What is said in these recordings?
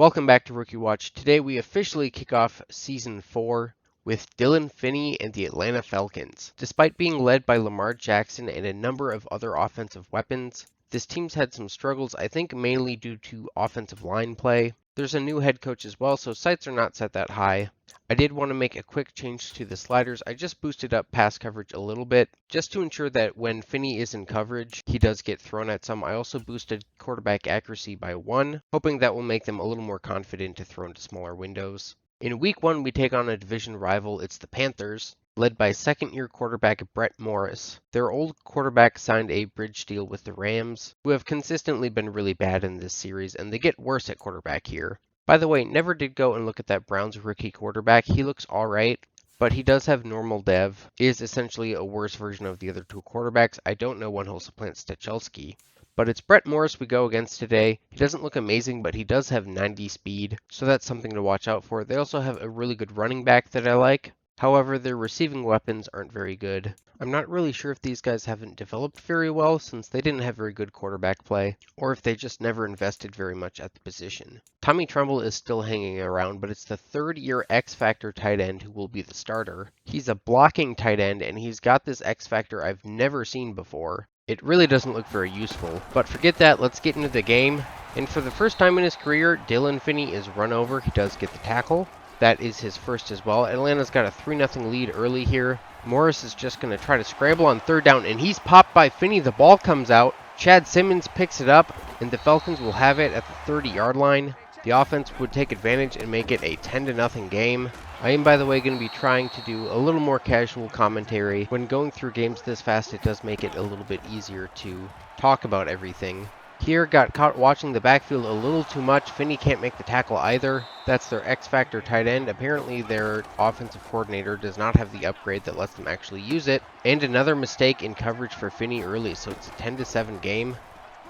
Welcome back to Rookie Watch. Today we officially kick off Season 4 with Dillon Finney and the Atlanta Falcons. Despite being led by Lamar Jackson and a number of other offensive weapons, this team's had some struggles, I think mainly due to offensive line play. There's a new head coach as well, so sights are not set that high. I did want to make a quick change to the sliders. I just boosted up pass coverage a little bit, just to ensure that when Finney is in coverage, he does get thrown at some. I also boosted quarterback accuracy by 1, hoping that will make them a little more confident to throw into smaller windows. In Week 1, we take on a division rival. It's the Panthers, led by second-year quarterback Brett Morris. Their old quarterback signed a bridge deal with the Rams, who have consistently been really bad in this series, and they get worse at quarterback here. By the way, never did go and look at that Browns rookie quarterback. He looks alright, but he does have normal dev, is essentially a worse version of the other two quarterbacks. I don't know when he'll supplant Stachelski. But it's Brett Morris we go against today. He doesn't look amazing, but he does have 90 speed, so that's something to watch out for. They also have a really good running back that I like. However, their receiving weapons aren't very good. I'm not really sure if these guys haven't developed very well since they didn't have very good quarterback play, or if they just never invested very much at the position. Tommy Tremble is still hanging around, but it's the third-year X-Factor tight end who will be the starter. He's a blocking tight end, and he's got this X-Factor I've never seen before. It really doesn't look very useful, but forget that, let's get into the game. And for the first time in his career, Dillon Finney is run over. He does get the tackle. That is his first as well. Atlanta's got a 3-0 lead early here. Morris is just going to try to scramble on third down, and he's popped by Finney. The ball comes out. Chad Simmons picks it up, and the Falcons will have it at the 30-yard line. The offense would take advantage and make it a 10-0 game. I am, by the way, going to be trying to do a little more casual commentary. When going through games this fast, it does make it a little bit easier to talk about everything. Here, got caught watching the backfield a little too much. Finney can't make the tackle either. That's their X-Factor tight end. Apparently, their offensive coordinator does not have the upgrade that lets them actually use it. And another mistake in coverage for Finney early, so it's a 10-7 game.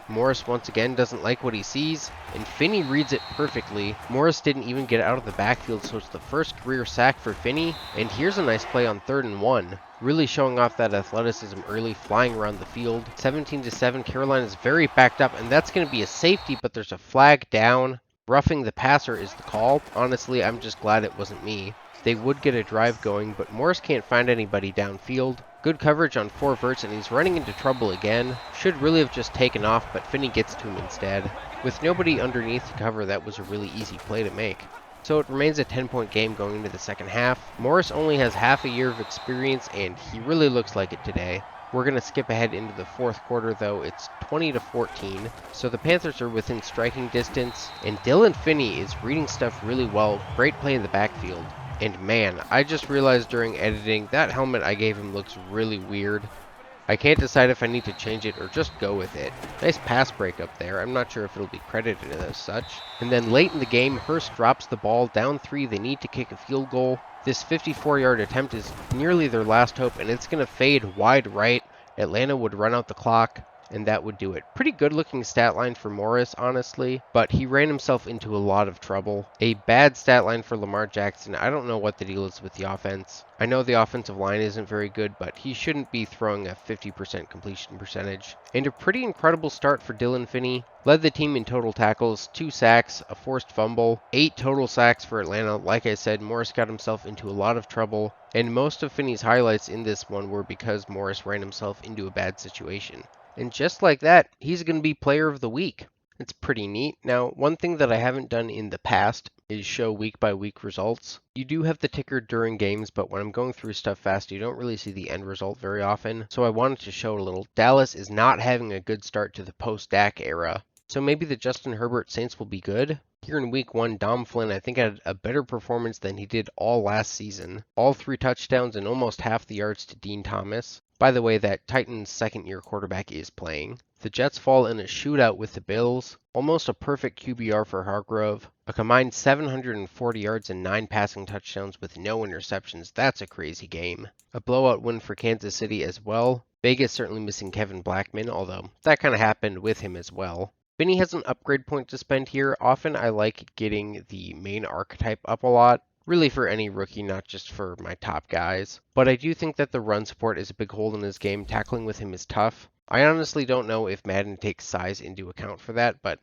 Morris once again doesn't like what he sees, and Finney reads it perfectly. Morris didn't even get out of the backfield, so it's the first career sack for Finney. And here's a nice play on 3rd and 1. Really showing off that athleticism early, flying around the field. 17-7, Carolina is very backed up, and that's going to be a safety, but there's a flag down. Roughing the passer is the call. Honestly, I'm just glad it wasn't me. They would get a drive going, but Morris can't find anybody downfield. Good coverage on 4 verts, and he's running into trouble again. Should really have just taken off, but Finney gets to him instead. With nobody underneath to cover, that was a really easy play to make. So it remains a 10-point game going into the second half. Morris only has half a year of experience, and he really looks like it today. We're going to skip ahead into the 4th quarter, though. It's 20-14, so the Panthers are within striking distance, and Dillon Finney is reading stuff really well. Great play in the backfield. And man, I just realized during editing, that helmet I gave him looks really weird. I can't decide if I need to change it or just go with it. Nice pass break up there. I'm not sure if it'll be credited as such. And then late in the game, Hurst drops the ball. Down 3, they need to kick a field goal. This 54-yard attempt is nearly their last hope, and it's going to fade wide right. Atlanta would run out the clock, and that would do it. Pretty good looking stat line for Morris, honestly, but he ran himself into a lot of trouble. A bad stat line for Lamar Jackson. I don't know what the deal is with the offense. I know the offensive line isn't very good, but he shouldn't be throwing a 50% completion percentage. And a pretty incredible start for Dillon Finney. Led the team in total tackles, 2 sacks, a forced fumble, 8 total sacks for Atlanta. Like I said, Morris got himself into a lot of trouble, and most of Finney's highlights in this one were because Morris ran himself into a bad situation. And just like that, he's going to be player of the week. It's pretty neat. Now, one thing that I haven't done in the past is show week-by-week results. You do have the ticker during games, but when I'm going through stuff fast, you don't really see the end result very often. So I wanted to show a little. Dallas is not having a good start to the post-Dak era. So maybe the Justin Herbert Saints will be good. Here in week 1, Dom Flynn, I think, had a better performance than he did all last season. All 3 touchdowns and almost half the yards to Dean Thomas. By the way, that Titans second-year quarterback is playing. The Jets fall in a shootout with the Bills. Almost a perfect QBR for Hargrove. A combined 740 yards and 9 passing touchdowns with no interceptions. That's a crazy game. A blowout win for Kansas City as well. Vegas certainly missing Kevin Blackman, although that kind of happened with him as well. Finney has an upgrade point to spend here. Often I like getting the main archetype up a lot. Really for any rookie, not just for my top guys. But I do think that the run support is a big hole in his game. Tackling with him is tough. I honestly don't know if Madden takes size into account for that, but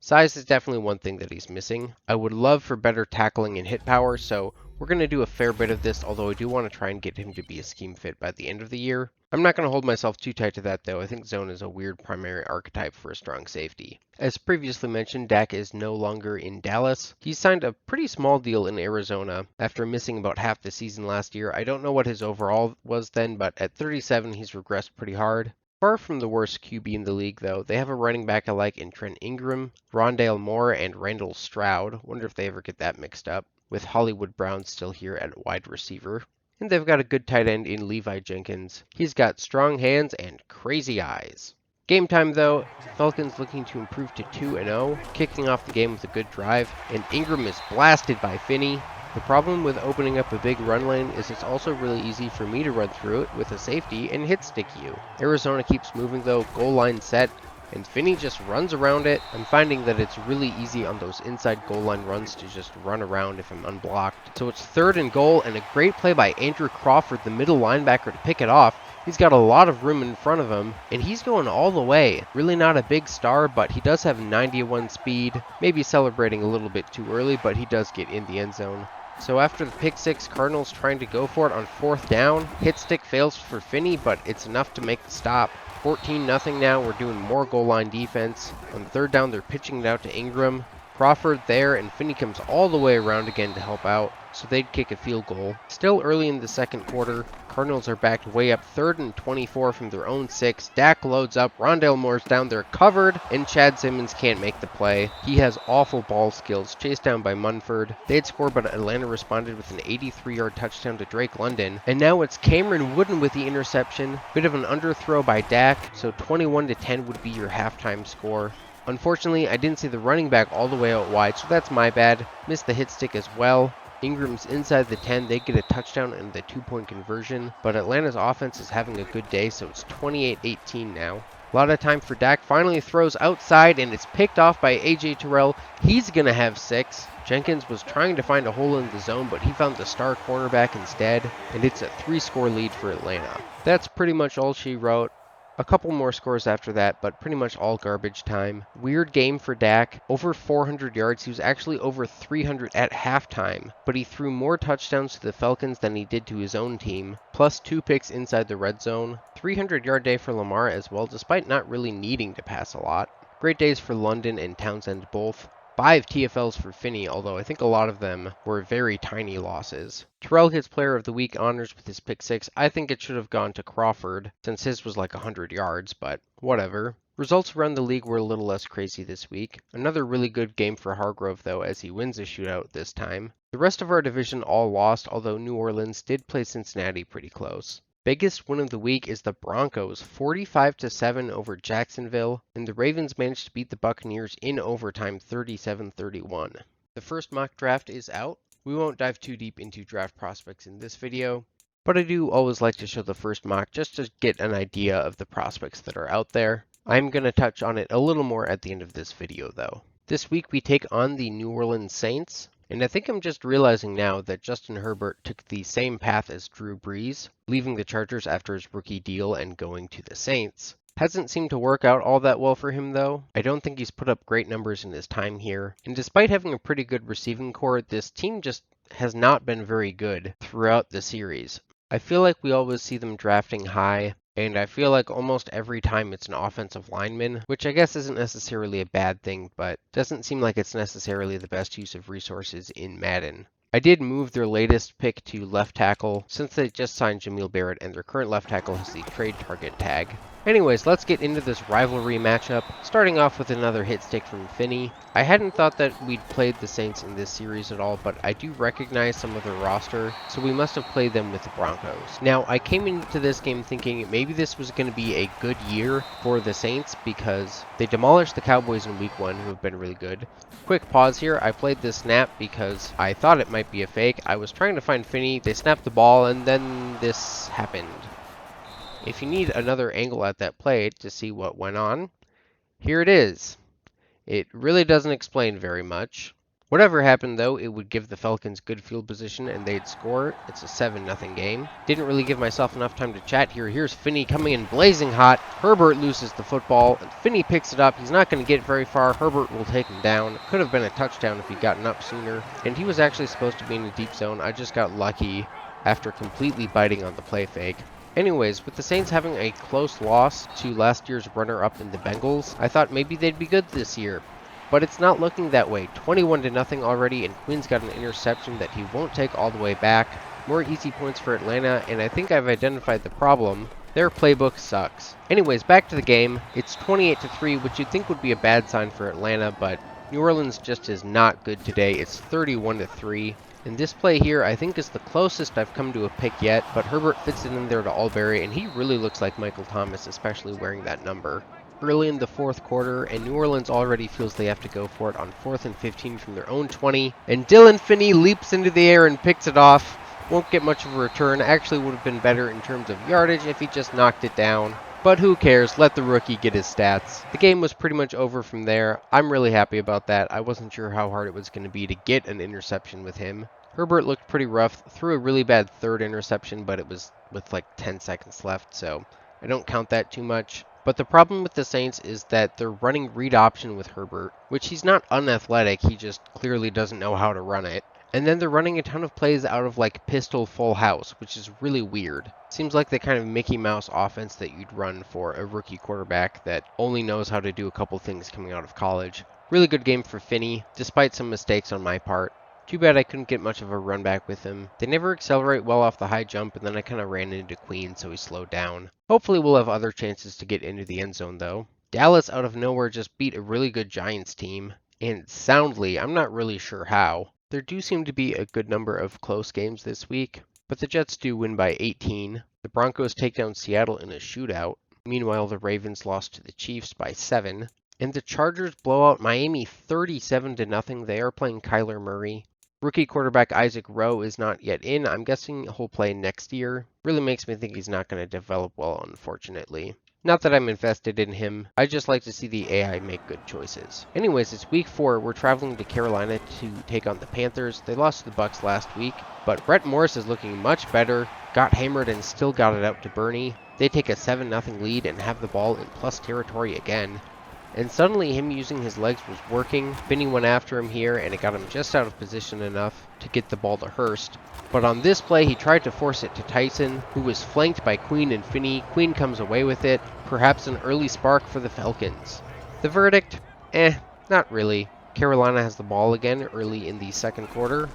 Size is definitely one thing that he's missing. I would love for better tackling and hit power, so we're going to do a fair bit of this, although I do want to try and get him to be a scheme fit by the end of the year. I'm not going to hold myself too tight to that, though. I think zone is a weird primary archetype for a strong safety. As previously mentioned, Dak is no longer in Dallas. He signed a pretty small deal in Arizona after missing about half the season last year. I don't know what his overall was then, but at 37, he's regressed pretty hard. Far from the worst QB in the league, though. They have a running back alike in Trent Ingram, Rondale Moore, and Randall Stroud. Wonder if they ever get that mixed up, with Hollywood Brown still here at wide receiver. And they've got a good tight end in Levi Jenkins. He's got strong hands and crazy eyes. Game time, though, Falcons looking to improve to 2-0, kicking off the game with a good drive, and Ingram is blasted by Finney. The problem with opening up a big run lane is it's also really easy for me to run through it with a safety and hit stick you. Arizona keeps moving though, goal line set, and Finney just runs around it. I'm finding that it's really easy on those inside goal line runs to just run around if I'm unblocked. So it's 3rd and goal, and a great play by Andrew Crawford, the middle linebacker, to pick it off. He's got a lot of room in front of him, and he's going all the way. Really not a big star, but he does have 91 speed. Maybe celebrating a little bit too early, but he does get in the end zone. So after the pick six, Cardinals trying to go for it on 4th down. Hit stick fails for Finney, but it's enough to make the stop. 14-0 now. We're doing more goal line defense. On 3rd down, they're pitching it out to Ingram. Crawford there, and Finney comes all the way around again to help out, so they'd kick a field goal. Still early in the second quarter, Cardinals are backed way up, 3rd and 24 from their own 6. Dak loads up, Rondale Moore's down there covered, and Chad Simmons can't make the play. He has awful ball skills, chased down by Munford. They'd score, but Atlanta responded with an 83-yard touchdown to Drake London. And now it's Cameron Wooden with the interception. Bit of an underthrow by Dak, so 21-10 would be your halftime score. Unfortunately, I didn't see the running back all the way out wide, so that's my bad. Missed the hit stick as well. Ingram's inside the 10. They get a touchdown and the 2-point conversion, but Atlanta's offense is having a good day, so it's 28-18 now. A lot of time for Dak. Finally throws outside, and it's picked off by A.J. Terrell. He's going to have 6. Jenkins was trying to find a hole in the zone, but he found the star cornerback instead, and it's a 3-score lead for Atlanta. That's pretty much all she wrote. A couple more scores after that, but pretty much all garbage time. Weird game for Dak. Over 400 yards. He was actually over 300 at halftime, but he threw more touchdowns to the Falcons than he did to his own team, plus 2 picks inside the red zone. 300-yard day for Lamar as well, despite not really needing to pass a lot. Great days for London and Townsend both. 5 TFLs for Finney, although I think a lot of them were very tiny losses. Terrell gets Player of the Week honors with his pick 6. I think it should have gone to Crawford, since his was like 100 yards, but whatever. Results around the league were a little less crazy this week. Another really good game for Hargrove, though, as he wins a shootout this time. The rest of our division all lost, although New Orleans did play Cincinnati pretty close. Biggest win of the week is the Broncos, 45-7 over Jacksonville, and the Ravens managed to beat the Buccaneers in overtime, 37-31. The first mock draft is out. We won't dive too deep into draft prospects in this video, but I do always like to show the first mock just to get an idea of the prospects that are out there. I'm going to touch on it a little more at the end of this video, though. This week we take on the New Orleans Saints. And I think I'm just realizing now that Justin Herbert took the same path as Drew Brees, leaving the Chargers after his rookie deal and going to the Saints. Hasn't seemed to work out all that well for him, though. I don't think he's put up great numbers in his time here. And despite having a pretty good receiving core, this team just has not been very good throughout the series. I feel like we always see them drafting high, and I feel like almost every time it's an offensive lineman, which I guess isn't necessarily a bad thing, but doesn't seem like it's necessarily the best use of resources in Madden. I did move their latest pick to left tackle since they just signed Jamil Barrett, and their current left tackle has the trade target tag. Anyways, let's get into this rivalry matchup, starting off with another hit stick from Finney. I hadn't thought that we'd played the Saints in this series at all, but I do recognize some of their roster, so we must have played them with the Broncos. Now, I came into this game thinking maybe this was going to be a good year for the Saints because they demolished the Cowboys in week 1, who have been really good. Quick pause here, I played this snap because I thought it might be a fake. I was trying to find Finney, they snapped the ball, and then this happened. If you need another angle at that play to see what went on, here it is. It really doesn't explain very much. Whatever happened though, it would give the Falcons good field position and they'd score. It's a 7-0 game. Didn't really give myself enough time to chat here. Here's Finney coming in blazing hot. Herbert loses the football and Finney picks it up. He's not going to get very far. Herbert will take him down. Could have been a touchdown if he'd gotten up sooner. And he was actually supposed to be in a deep zone. I just got lucky after completely biting on the play fake. Anyways, with the Saints having a close loss to last year's runner-up in the Bengals, I thought maybe they'd be good this year. But it's not looking that way. 21-0 already, and Quinn's got an interception that he won't take all the way back. More easy points for Atlanta, and I think I've identified the problem. Their playbook sucks. Anyways, back to the game. It's 28-3, which you'd think would be a bad sign for Atlanta, but New Orleans just is not good today. It's 31-3. And this play here, I think, is the closest I've come to a pick yet, but Herbert fits it in there to Alberry, and he really looks like Michael Thomas, especially wearing that number. Early in the fourth quarter, and New Orleans already feels they have to go for it on 4th and 15 from their own 20, and Dillon Finney leaps into the air and picks it off. Won't get much of a return. Actually would have been better in terms of yardage if he just knocked it down. But who cares? Let the rookie get his stats. The game was pretty much over from there. I'm really happy about that. I wasn't sure how hard it was going to be to get an interception with him. Herbert looked pretty rough, threw a really bad third interception, but it was with like 10 seconds left, so I don't count that too much. But the problem with the Saints is that they're running read option with Herbert, which he's not unathletic, he just clearly doesn't know how to run it. And then they're running a ton of plays out of like pistol full house, which is really weird. Seems like the kind of Mickey Mouse offense that you'd run for a rookie quarterback that only knows how to do a couple things coming out of college. Really good game for Finney, despite some mistakes on my part. Too bad I couldn't get much of a run back with him. They never accelerate well off the high jump, and then I kind of ran into Queen, so he slowed down. Hopefully we'll have other chances to get into the end zone, though. Dallas, out of nowhere, just beat a really good Giants team, and soundly. I'm not really sure how. There do seem to be a good number of close games this week, but the Jets do win by 18. The Broncos take down Seattle in a shootout. Meanwhile, the Ravens lost to the Chiefs by 7. And the Chargers blow out Miami 37-0. They are playing Kyler Murray. Rookie quarterback Isaac Rowe is not yet in. I'm guessing he'll play next year. Really makes me think he's not going to develop well, unfortunately. Not that I'm invested in him. I just like to see the AI make good choices. Anyways, it's week 4. We're traveling to Carolina to take on the Panthers. They lost to the Bucs last week, but Brett Morris is looking much better. Got hammered and still got it out to Bernie. They take a 7-0 lead and have the ball in plus territory again. And suddenly him using his legs was working. Finney went after him here, and it got him just out of position enough to get the ball to Hurst. But on this play, he tried to force it to Tyson, who was flanked by Queen and Finney. Queen comes away with it. Perhaps an early spark for the Falcons. The verdict? Not really. Carolina has the ball again early in the second quarter.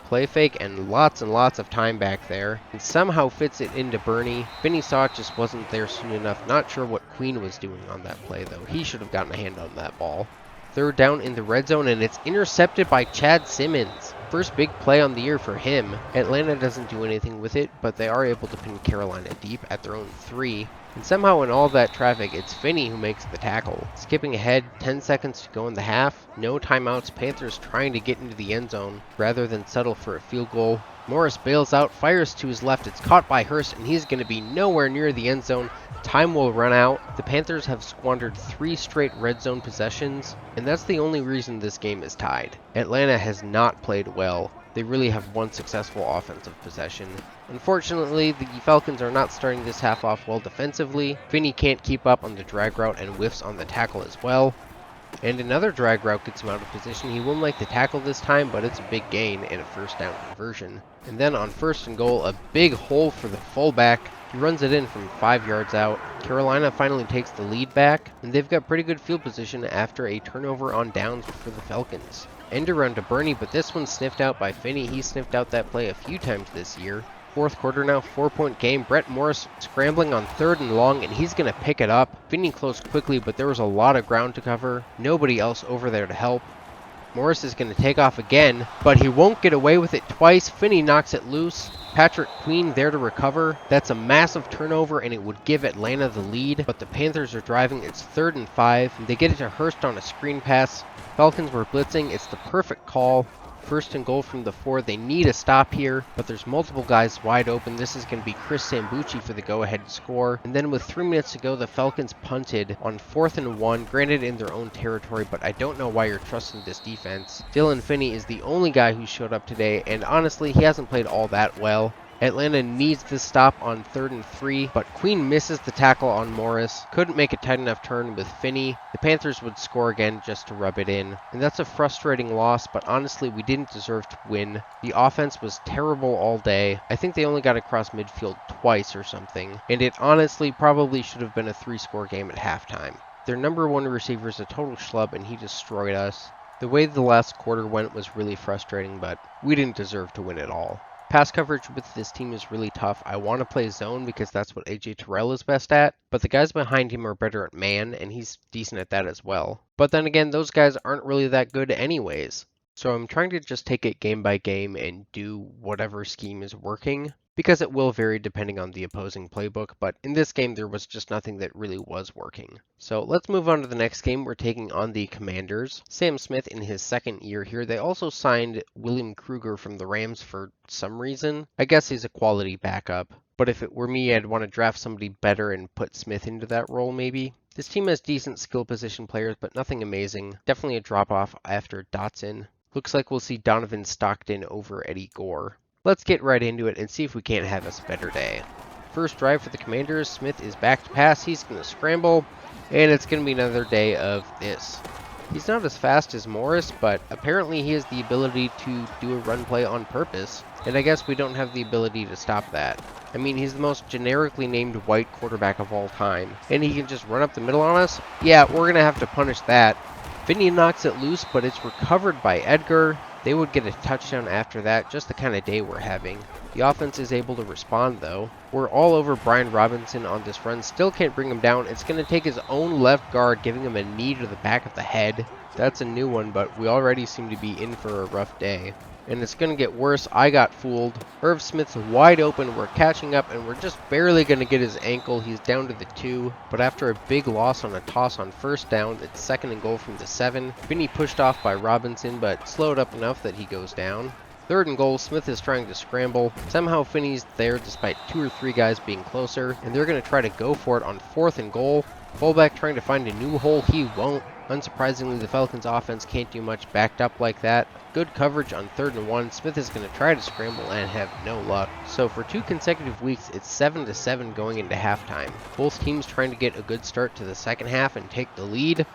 Play fake and lots of time back there, and somehow fits it into Bernie. Finney saw it, just wasn't there soon enough. Not sure what Queen was doing on that play though. He should have gotten a hand on that ball. Third down in the red zone, and it's intercepted by Chad Simmons. First big play on the year for him. Atlanta doesn't do anything with it, but they are able to pin Carolina deep at their own 3. And somehow in all that traffic, it's Finney who makes the tackle. Skipping ahead, 10 seconds to go in the half. No timeouts, Panthers trying to get into the end zone rather than settle for a field goal. Morris bails out, fires to his left. It's caught by Hurst, and he's going to be nowhere near the end zone. Time will run out. The Panthers have squandered 3 straight red zone possessions, and that's the only reason this game is tied. Atlanta has not played well. They really have one successful offensive possession. Unfortunately, the Falcons are not starting this half off well defensively. Finney can't keep up on the drag route and whiffs on the tackle as well. And another drag route gets him out of position. He won't make the tackle this time, but it's a big gain and a first down conversion. And then on 1st and goal, a big hole for the fullback. He runs it in from 5 yards out. Carolina finally takes the lead back, and they've got pretty good field position after a turnover on downs for the Falcons. End around to Bernie, but this one's sniffed out by Finney. He sniffed out that play a few times this year. Fourth quarter now, 4-point game. Brett Morris scrambling on 3rd and long, and he's going to pick it up. Finney closed quickly, but there was a lot of ground to cover. Nobody else over there to help. Morris is going to take off again, but he won't get away with it twice. Finney knocks it loose. Patrick Queen there to recover. That's a massive turnover, and it would give Atlanta the lead, but the Panthers are driving. It's 3rd and 5. They get it to Hurst on a screen pass. Falcons were blitzing. It's the perfect call. First and goal from the 4. They need a stop here, but there's multiple guys wide open. This is going to be Chris Sambucci for the go-ahead score. And then with 3 minutes to go, the Falcons punted on 4th and 1, granted in their own territory, but I don't know why you're trusting this defense. Dillon Finney is the only guy who showed up today, and honestly, he hasn't played all that well. Atlanta needs this stop on 3rd and 3, but Queen misses the tackle on Morris. Couldn't make a tight enough turn with Finney. The Panthers would score again just to rub it in. And that's a frustrating loss, but honestly, we didn't deserve to win. The offense was terrible all day. I think they only got across midfield twice or something. And it honestly probably should have been a 3-score game at halftime. Their number 1 receiver is a total schlub, and he destroyed us. The way the last quarter went was really frustrating, but we didn't deserve to win at all. Pass coverage with this team is really tough. I want to play zone because that's what AJ Terrell is best at, but the guys behind him are better at man, and he's decent at that as well. But then again, those guys aren't really that good anyways. So I'm trying to just take it game by game and do whatever scheme is working, because it will vary depending on the opposing playbook, but in this game there was just nothing that really was working. So let's move on to the next game. We're taking on the Commanders. Sam Smith in his 2nd year here. They also signed William Kruger from the Rams for some reason. I guess he's a quality backup, but if it were me, I'd want to draft somebody better and put Smith into that role maybe. This team has decent skill position players, but nothing amazing. Definitely a drop off after Dotson. Looks like we'll see Donovan Stockton over Eddie Gore. Let's get right into it and see if we can't have a better day. First drive for the Commanders. Smith is back to pass. He's going to scramble, and it's going to be another day of this. He's not as fast as Morris, but apparently he has the ability to do a run play on purpose, and I guess we don't have the ability to stop that. I mean, he's the most generically named white quarterback of all time, and he can just run up the middle on us? Yeah, we're going to have to punish that. Finney knocks it loose, but it's recovered by Edgar. They would get a touchdown after that, just the kind of day we're having. The offense is able to respond though. We're all over Brian Robinson on this run, still can't bring him down. It's going to take his own left guard, giving him a knee to the back of the head. That's a new one, but we already seem to be in for a rough day. And it's going to get worse. I got fooled. Irv Smith's wide open. We're catching up, and we're just barely going to get his ankle. He's down to the 2. But after a big loss on a toss on 1st down, it's 2nd and goal from the 7. Finney pushed off by Robinson, but slowed up enough that he goes down. 3rd and goal. Smith is trying to scramble. Somehow Finney's there despite 2 or 3 guys being closer, and they're going to try to go for it on 4th and goal. Fullback trying to find a new hole. He won't. Unsurprisingly, the Falcons offense can't do much backed up like that. Good coverage on 3rd and 1. Smith is going to try to scramble and have no luck. So for 2 consecutive weeks, it's 7-7 going into halftime. Both teams trying to get a good start to the second half and take the lead.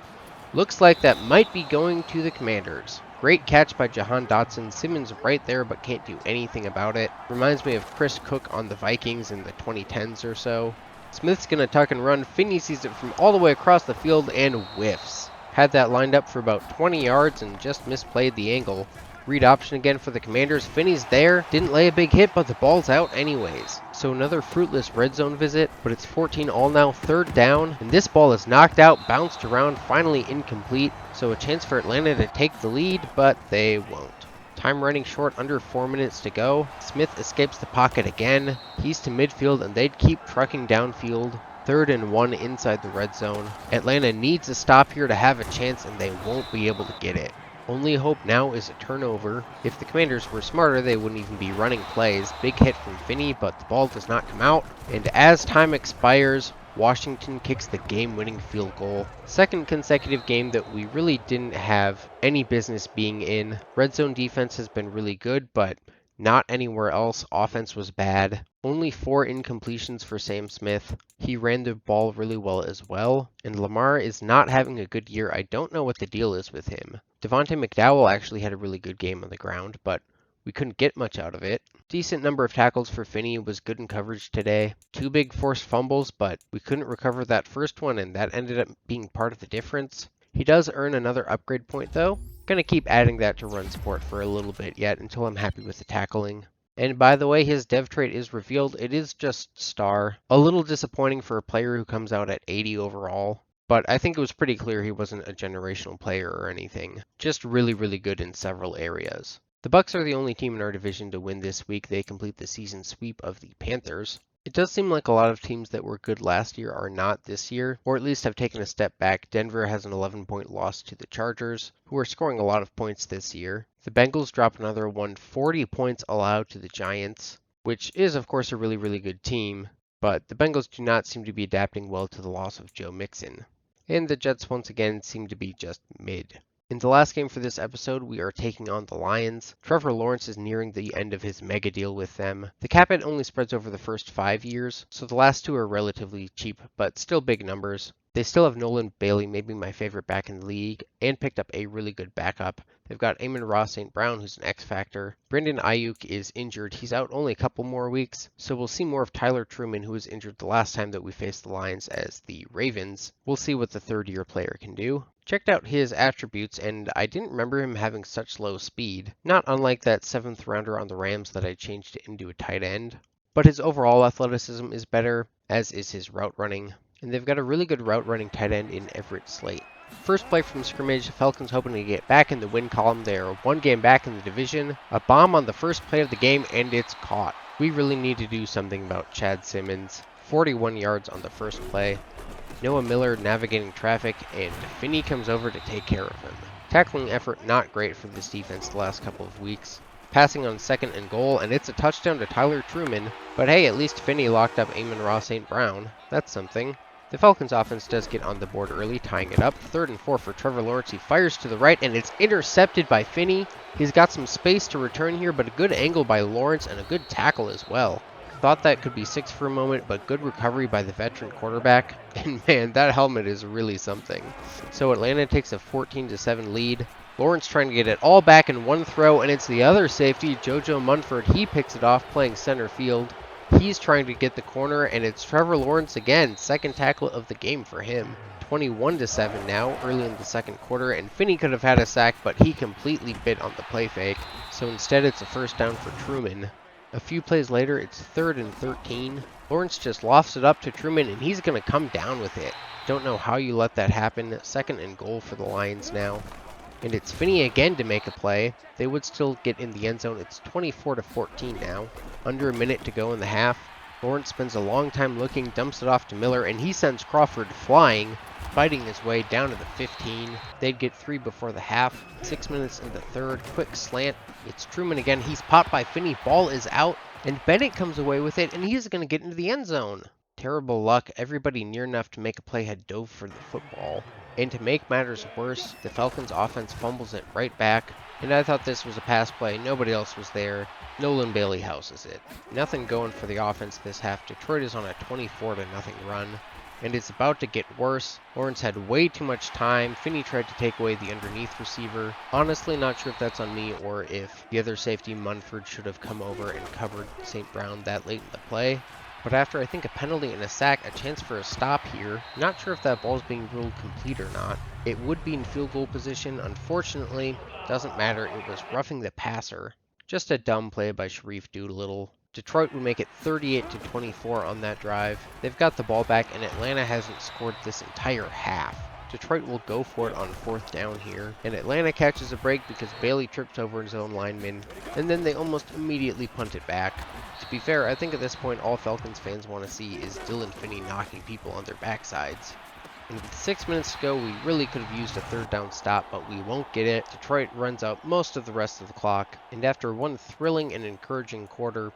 Looks like that might be going to the Commanders. Great catch by Jahan Dotson. Simmons right there, but can't do anything about it. Reminds me of Chris Cook on the Vikings in the 2010s or so. Smith's going to tuck and run. Finney sees it from all the way across the field and whiffs. Had that lined up for about 20 yards and just misplayed the angle. Read option again for the Commanders. Finney's there. Didn't lay a big hit, but the ball's out anyways. So another fruitless red zone visit, but it's 14 all now, 3rd down. And this ball is knocked out, bounced around, finally incomplete. So a chance for Atlanta to take the lead, but they won't. Time running short, under 4 minutes to go. Smith escapes the pocket again. He's to midfield, and they'd keep trucking downfield. 3rd and 1 inside the red zone. Atlanta needs a stop here to have a chance, and they won't be able to get it. Only hope now is a turnover. If the Commanders were smarter, they wouldn't even be running plays. Big hit from Finney, but the ball does not come out. And as time expires, Washington kicks the game-winning field goal. 2nd consecutive game that we really didn't have any business being in. Red zone defense has been really good, but not anywhere else. Offense was bad. Only 4 incompletions for Sam Smith. He ran the ball really well as well. And Lamar is not having a good year. I don't know what the deal is with him. Devontae McDowell actually had a really good game on the ground, but we couldn't get much out of it. Decent number of tackles for Finney, was good in coverage today. 2 big forced fumbles, but we couldn't recover that first one, and that ended up being part of the difference. He does earn another upgrade point though. Gonna keep adding that to run support for a little bit yet until I'm happy with the tackling. And by the way, his dev trait is revealed. It is just star. A little disappointing for a player who comes out at 80 overall. But I think it was pretty clear he wasn't a generational player or anything. Just really, really good in several areas. The Bucs are the only team in our division to win this week. They complete the season sweep of the Panthers. It does seem like a lot of teams that were good last year are not this year, or at least have taken a step back. Denver has an 11-point loss to the Chargers, who are scoring a lot of points this year. The Bengals drop another 140 points allowed to the Giants, which is of course a really good team, but the Bengals do not seem to be adapting well to the loss of Joe Mixon. And the Jets once again seem to be just mid. In the last game for this episode, we are taking on the Lions. Trevor Lawrence is nearing the end of his mega deal with them. The cap hit only spreads over the first 5 years, so the last 2 are relatively cheap, but still big numbers. They still have Nolan Bailey, maybe my favorite back in the league, and picked up a really good backup. They've got Amon-Ra St. Brown, who's an X factor. Brandon Ayuk is injured. He's out only a couple more weeks, so we'll see more of Tyler Truman, who was injured the last time that we faced the Lions as the Ravens. We'll see what the third-year player can do. Checked out his attributes, and I didn't remember him having such low speed, not unlike that 7th rounder on the Rams that I changed into a tight end. But his overall athleticism is better, as is his route running, and they've got a really good route running tight end in Everett Slate. First play from scrimmage, Falcons hoping to get back in the win column. They are 1 game back in the division. A bomb on the first play of the game, and it's caught. We really need to do something about Chad Simmons. 41 yards on the first play. Noah Miller navigating traffic, and Finney comes over to take care of him. Tackling effort not great for this defense the last couple of weeks. Passing on 2nd and goal, and it's a touchdown to Tyler Truman. But hey, at least Finney locked up Amon-Ra St. Brown. That's something. The Falcons offense does get on the board early, tying it up. 3rd and 4 for Trevor Lawrence. He fires to the right, and it's intercepted by Finney. He's got some space to return here, but a good angle by Lawrence and a good tackle as well. Thought that could be 6 for a moment, but good recovery by the veteran quarterback. And man, that helmet is really something. So Atlanta takes a 14-7 lead. Lawrence trying to get it all back in one throw, and it's the other safety, JoJo Munford. He picks it off playing center field. He's trying to get the corner, and it's Trevor Lawrence again. 2nd tackle of the game for him. 21-7 now, early in the 2nd quarter, and Finney could have had a sack, but he completely bit on the play fake. So instead it's a 1st down for Truman. A few plays later, it's 3rd and 13. Lawrence just lofts it up to Truman, and he's going to come down with it. Don't know how you let that happen. 2nd and goal for the Lions now. And it's Finney again to make a play. They would still get in the end zone. It's 24-14 now. Under a minute to go in the half. Lawrence spends a long time looking, dumps it off to Miller, and he sends Crawford flying, fighting his way down to the 15. They'd get 3 before the half. 6 minutes in the 3rd. Quick slant. It's Truman again. He's popped by Finney. Ball is out, and Bennett comes away with it, and he's going to get into the end zone. Terrible luck. Everybody near enough to make a play had dove for the football. And to make matters worse, the Falcons offense fumbles it right back. And I thought this was a pass play. Nobody else was there. Nolan Bailey houses it. Nothing going for the offense this half. Detroit is on a 24-0 run. And it's about to get worse. Lawrence had way too much time. Finney tried to take away the underneath receiver. Honestly, not sure if that's on me or if the other safety, Munford, should have come over and covered St. Brown that late in the play. But after I think a penalty and a sack, a chance for a stop here. Not sure if that ball is being ruled complete or not. It would be in field goal position. Unfortunately, doesn't matter. It was roughing the passer. Just a dumb play by Sharif Doolittle. Detroit would make it 38-24 on that drive. They've got the ball back, and Atlanta hasn't scored this entire half. Detroit will go for it on 4th down here, and Atlanta catches a break because Bailey trips over his own lineman, and then they almost immediately punt it back. To be fair, I think at this point all Falcons fans want to see is Dillon Finney knocking people on their backsides. And with 6 minutes to go, we really could have used a 3rd down stop, but we won't get it. Detroit runs out most of the rest of the clock, and after one thrilling and encouraging quarter,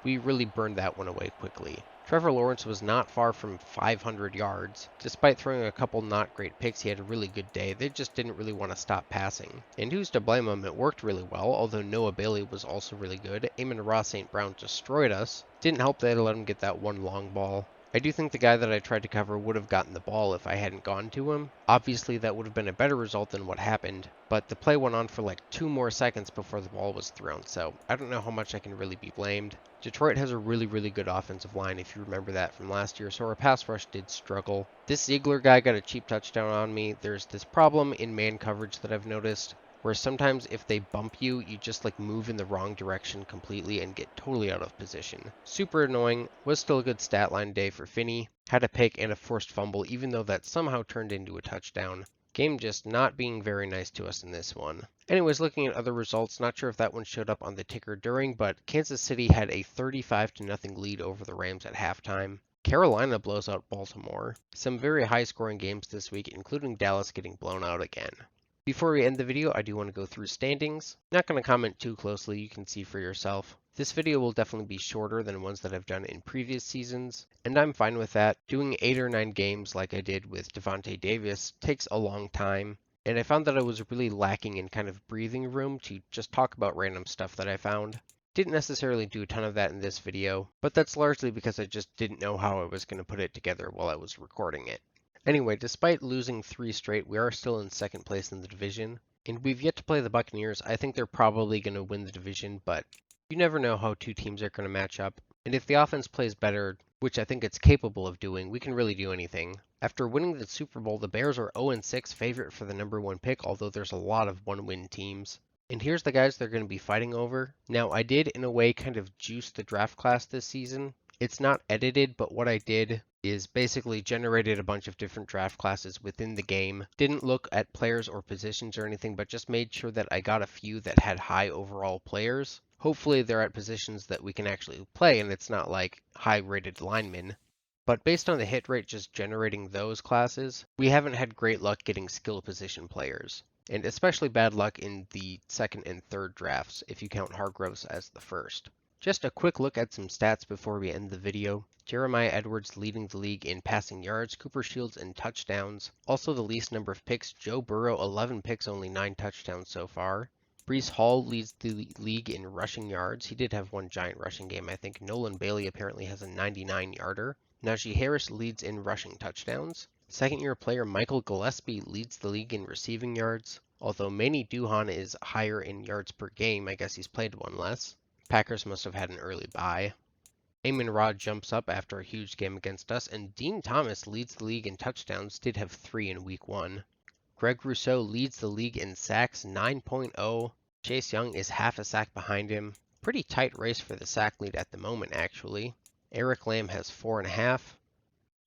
we really burned that one away quickly. Trevor Lawrence was not far from 500 yards. Despite throwing a couple not great picks, he had a really good day. They just didn't really want to stop passing. And who's to blame him? It worked really well, although Noah Bailey was also really good. Amon-Ra St. Brown destroyed us. Didn't help that I let him get that one long ball. I do think the guy that I tried to cover would have gotten the ball if I hadn't gone to him. Obviously, that would have been a better result than what happened, but the play went on for like 2 more seconds before the ball was thrown, so I don't know how much I can really be blamed. Detroit has a really good offensive line, if you remember that from last year, so our pass rush did struggle. This Ziegler guy got a cheap touchdown on me. There's this problem in man coverage that I've noticed, where sometimes if they bump you, you just like move in the wrong direction completely and get totally out of position. Super annoying. Was still a good stat line day for Finney. Had a pick and a forced fumble, even though that somehow turned into a touchdown. Game just not being very nice to us in this one. Anyways, looking at other results, not sure if that one showed up on the ticker during, but Kansas City had a 35-0 lead over the Rams at halftime. Carolina blows out Baltimore. Some very high scoring games this week, including Dallas getting blown out again. Before we end the video, I do want to go through standings. Not going to comment too closely, you can see for yourself. This video will definitely be shorter than ones that I've done in previous seasons, and I'm fine with that. Doing 8 or 9 games like I did with Devontae Davis takes a long time, and I found that I was really lacking in kind of breathing room to just talk about random stuff that I found. Didn't necessarily do a ton of that in this video, but that's largely because I just didn't know how I was going to put it together while I was recording it. Anyway, despite losing 3 straight, we are still in second place in the division, and we've yet to play the Buccaneers. I think they're probably going to win the division, but you never know how two teams are going to match up. And if the offense plays better, which I think it's capable of doing, we can really do anything. After winning the Super Bowl, the Bears are 0-6 favorite for the #1 pick, although there's a lot of one-win teams. And here's the guys they're going to be fighting over. Now, I did, in a way, kind of juice the draft class this season. It's not edited, but what I did is basically generated a bunch of different draft classes within the game. Didn't look at players or positions or anything, but just made sure that I got a few that had high overall players. Hopefully they're at positions that we can actually play and it's not like high rated linemen. But based on the hit rate just generating those classes, we haven't had great luck getting skill position players. And especially bad luck in the second and third drafts if you count Hargroves as the first. Just a quick look at some stats before we end the video. Jeremiah Edwards leading the league in passing yards, Cooper Shields in touchdowns. Also the least number of picks, Joe Burrow 11 picks, only 9 touchdowns so far. Breece Hall leads the league in rushing yards. He did have one giant rushing game, I think. Nolan Bailey apparently has a 99-yarder. Najee Harris leads in rushing touchdowns. Second-year player Michael Gillespie leads the league in receiving yards. Although Manny Duhan is higher in yards per game, I guess he's played one less. Packers must have had an early bye. Amon Ra jumps up after a huge game against us, and Dean Thomas leads the league in touchdowns, did have 3 in week 1. Greg Rousseau leads the league in sacks, 9.0. Chase Young is half a sack behind him. Pretty tight race for the sack lead at the moment, actually. Eric Lamb has 4.5.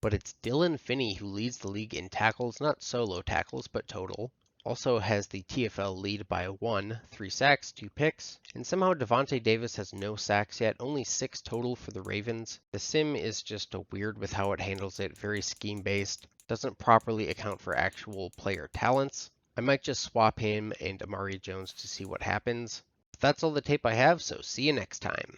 But it's Dillon Finney who leads the league in tackles, not solo tackles, but total. Also has the TFL lead by 1, 3 sacks, 2 picks, and somehow Devontae Davis has no sacks yet, only 6 total for the Ravens. The sim is just a weird with how it handles it, very scheme based, doesn't properly account for actual player talents. I might just swap him and Amari Jones to see what happens. But that's all the tape I have, so see you next time.